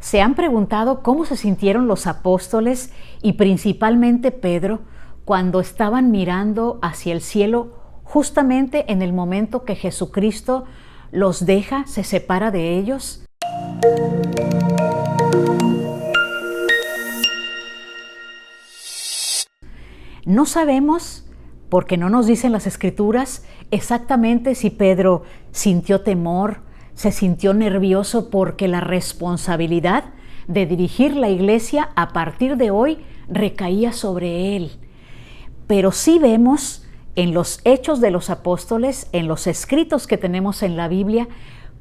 ¿Se han preguntado cómo se sintieron los apóstoles y principalmente Pedro cuando estaban mirando hacia el cielo justamente en el momento que Jesucristo los deja, se separa de ellos? No sabemos, porque no nos dicen las Escrituras, exactamente si Pedro sintió temor, se sintió nervioso porque la responsabilidad de dirigir la iglesia a partir de hoy recaía sobre él. Pero sí vemos en los Hechos de los Apóstoles, en los escritos que tenemos en la Biblia,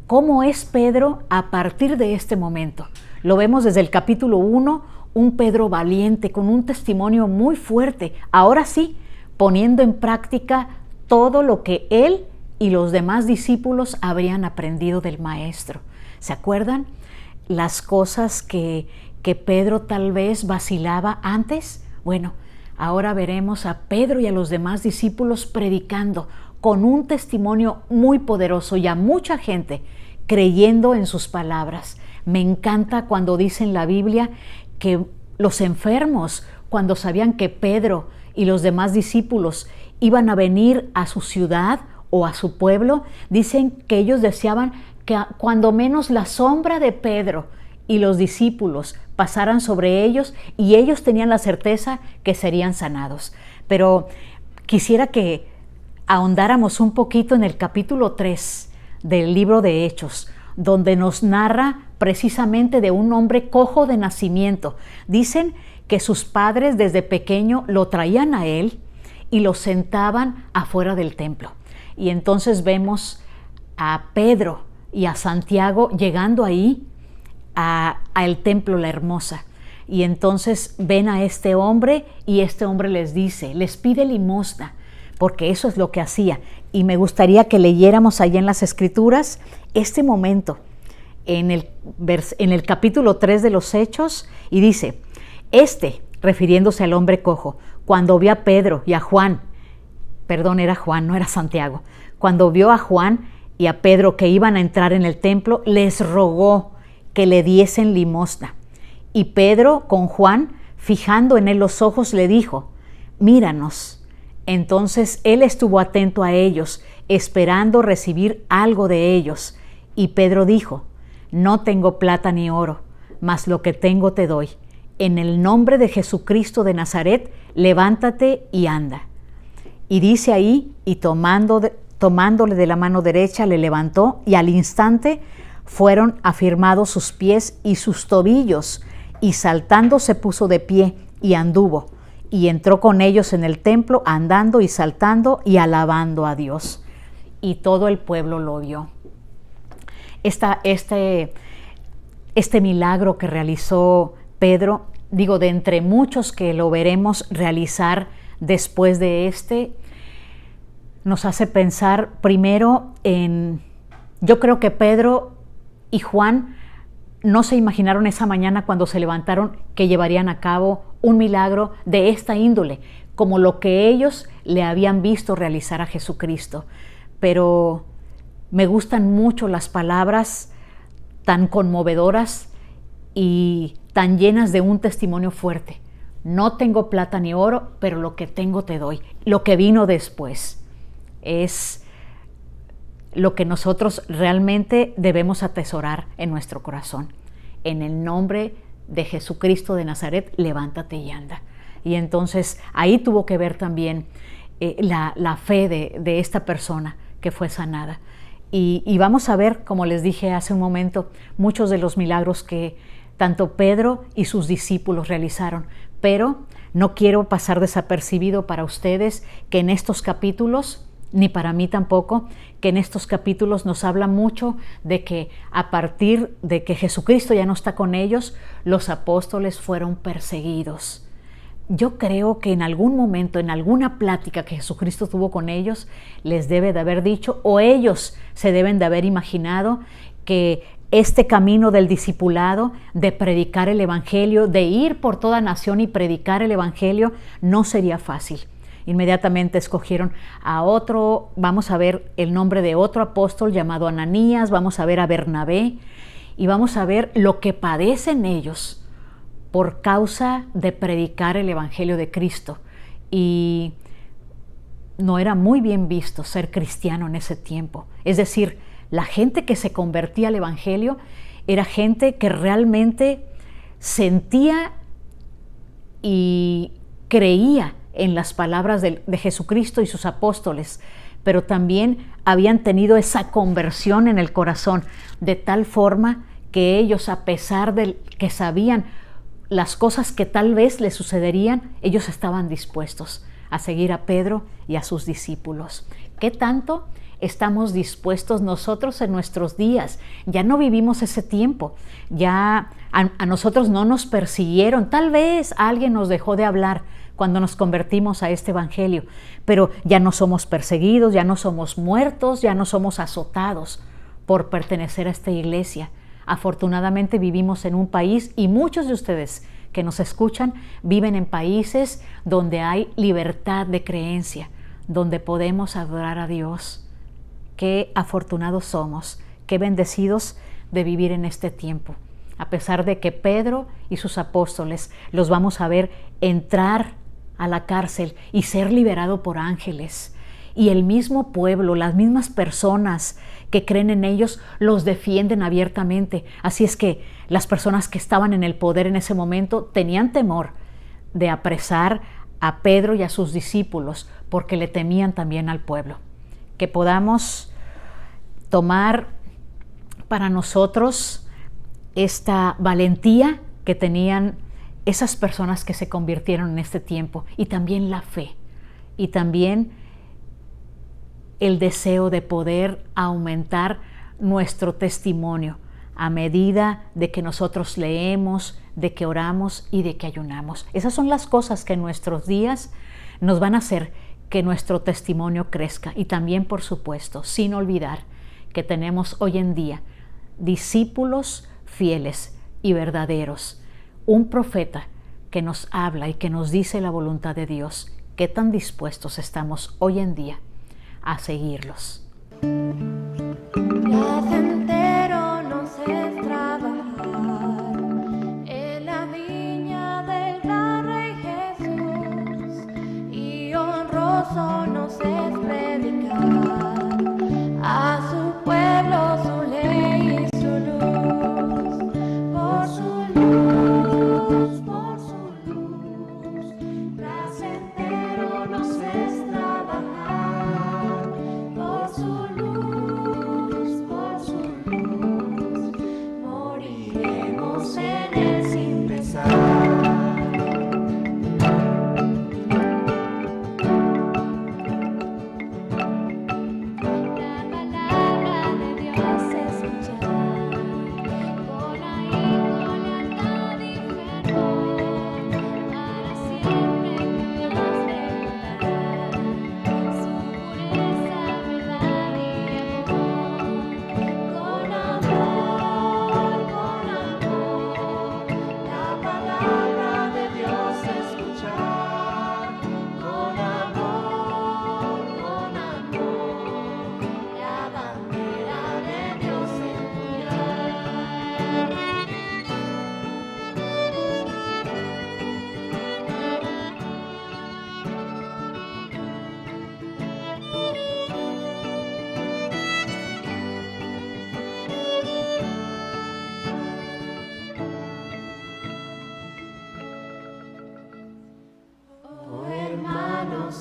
cómo es Pedro a partir de este momento. Lo vemos desde el capítulo 1, un Pedro valiente, con un testimonio muy fuerte, ahora sí, poniendo en práctica todo lo que él y los demás discípulos habrían aprendido del Maestro. ¿Se acuerdan? Las cosas que Pedro tal vez vacilaba antes. Bueno, ahora veremos a Pedro y a los demás discípulos predicando con un testimonio muy poderoso y a mucha gente creyendo en sus palabras. Me encanta cuando dice en la Biblia que los enfermos, cuando sabían que Pedro y los demás discípulos iban a venir a su ciudad o a su pueblo, dicen que ellos deseaban que cuando menos la sombra de Pedro y los discípulos pasaran sobre ellos y ellos tenían la certeza que serían sanados. Pero quisiera que ahondáramos un poquito en el capítulo 3 del libro de Hechos, donde nos narra precisamente de un hombre cojo de nacimiento. Dicen que sus padres desde pequeño lo traían a él y lo sentaban afuera del templo. Y entonces vemos a Pedro y a Santiago llegando ahí al templo La Hermosa. Y entonces ven a este hombre y este hombre les dice, les pide limosna, porque eso es lo que hacía. Y me gustaría que leyéramos allá en las Escrituras este momento, en el capítulo 3 de los Hechos, y dice, refiriéndose al hombre cojo, cuando vio a Pedro y a Juan, perdón, era Juan, no era Santiago, cuando vio a Juan y a Pedro que iban a entrar en el templo, les rogó que le diesen limosna. Y Pedro, con Juan, fijando en él los ojos, le dijo, míranos. Entonces él estuvo atento a ellos, esperando recibir algo de ellos. Y Pedro dijo, no tengo plata ni oro, mas lo que tengo te doy. En el nombre de Jesucristo de Nazaret, levántate y anda. Y dice ahí, y tomándole de la mano derecha, le levantó, y al instante fueron afirmados sus pies y sus tobillos, y saltando se puso de pie y anduvo, y entró con ellos en el templo, andando y saltando y alabando a Dios. Y todo el pueblo lo vio. Este milagro que realizó Pedro, digo, de entre muchos que lo veremos realizar después de nos hace pensar primero yo creo que Pedro y Juan no se imaginaron esa mañana cuando se levantaron que llevarían a cabo un milagro de esta índole, como lo que ellos le habían visto realizar a Jesucristo. Pero me gustan mucho las palabras tan conmovedoras y tan llenas de un testimonio fuerte. No tengo plata ni oro, pero lo que tengo te doy. Lo que vino después es lo que nosotros realmente debemos atesorar en nuestro corazón. En el nombre de Jesucristo de Nazaret, levántate y anda. Y entonces ahí tuvo que ver también la fe de esta persona que fue sanada. Y vamos a ver, como les dije hace un momento, muchos de los milagros que tanto Pedro y sus discípulos realizaron. Pero no quiero pasar desapercibido para ustedes que en estos capítulos, ni para mí tampoco, que en estos capítulos nos habla mucho de que a partir de que Jesucristo ya no está con ellos, los apóstoles fueron perseguidos. Yo creo que en algún momento, en alguna plática que Jesucristo tuvo con ellos, les debe de haber dicho, o ellos se deben de haber imaginado, que este camino del discipulado, de predicar el Evangelio, de ir por toda nación y predicar el Evangelio, no sería fácil. Inmediatamente escogieron a otro, vamos a ver el nombre de otro apóstol llamado Ananías, vamos a ver a Bernabé, y vamos a ver lo que padecen ellos por causa de predicar el Evangelio de Cristo. Y no era muy bien visto ser cristiano en ese tiempo. Es decir, la gente que se convertía al Evangelio era gente que realmente sentía y creía en las palabras de Jesucristo y sus apóstoles, pero también habían tenido esa conversión en el corazón, de tal forma que ellos, a pesar de que sabían las cosas que tal vez les sucederían, ellos estaban dispuestos a seguir a Pedro y a sus discípulos. ¿Qué tanto estamos dispuestos nosotros en nuestros días? Ya no vivimos ese tiempo, ya a nosotros no nos persiguieron, tal vez alguien nos dejó de hablar cuando nos convertimos a este Evangelio, pero ya no somos perseguidos, ya no somos muertos, ya no somos azotados por pertenecer a esta iglesia. Afortunadamente vivimos en un país, y muchos de ustedes que nos escuchan viven en países donde hay libertad de creencia, donde podemos adorar a Dios. Qué afortunados somos, qué bendecidos de vivir en este tiempo. A pesar de que Pedro y sus apóstoles los vamos a ver entrar a la cárcel y ser liberado por ángeles, y el mismo pueblo, las mismas personas que creen en ellos los defienden abiertamente. Así es que las personas que estaban en el poder en ese momento tenían temor de apresar a Pedro y a sus discípulos, porque le temían también al pueblo. Que podamos tomar para nosotros esta valentía que tenían esas personas que se convirtieron en este tiempo, y también la fe, y también el deseo de poder aumentar nuestro testimonio a medida de que nosotros leemos, de que oramos y de que ayunamos. Esas son las cosas que en nuestros días nos van a hacer que nuestro testimonio crezca. Y también, por supuesto, sin olvidar que tenemos hoy en día discípulos fieles y verdaderos, un profeta que nos habla y que nos dice la voluntad de Dios. ¿Qué tan dispuestos estamos hoy en día a seguirlos? Placentero nos es trabajar en la viña del gran Rey Jesús, y honroso nos es predicar a su pueblo su ley y su luz. Por su luz, por su luz, placentero nos es trabajar. Por su luz, moriremos en él sin pesar.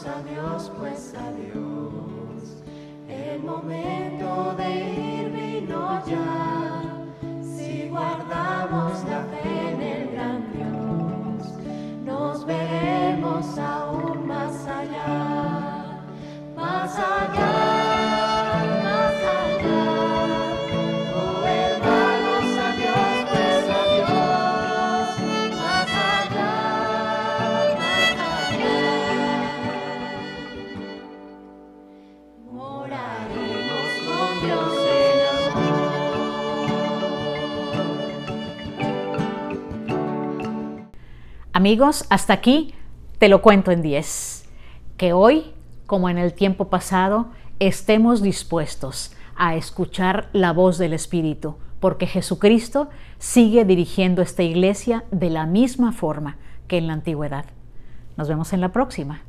Adiós, pues adiós, el momento de ir vino ya. Si guardamos la fe en el gran Dios, nos veremos aún más allá, más allá, más allá. Oh hermanos, adiós, pues adiós, más allá, más allá. Moraremos con Dios en amor. Amigos, hasta aquí te lo cuento en 10. Que hoy, como en el tiempo pasado, estemos dispuestos a escuchar la voz del Espíritu, porque Jesucristo sigue dirigiendo esta iglesia de la misma forma que en la antigüedad. Nos vemos en la próxima.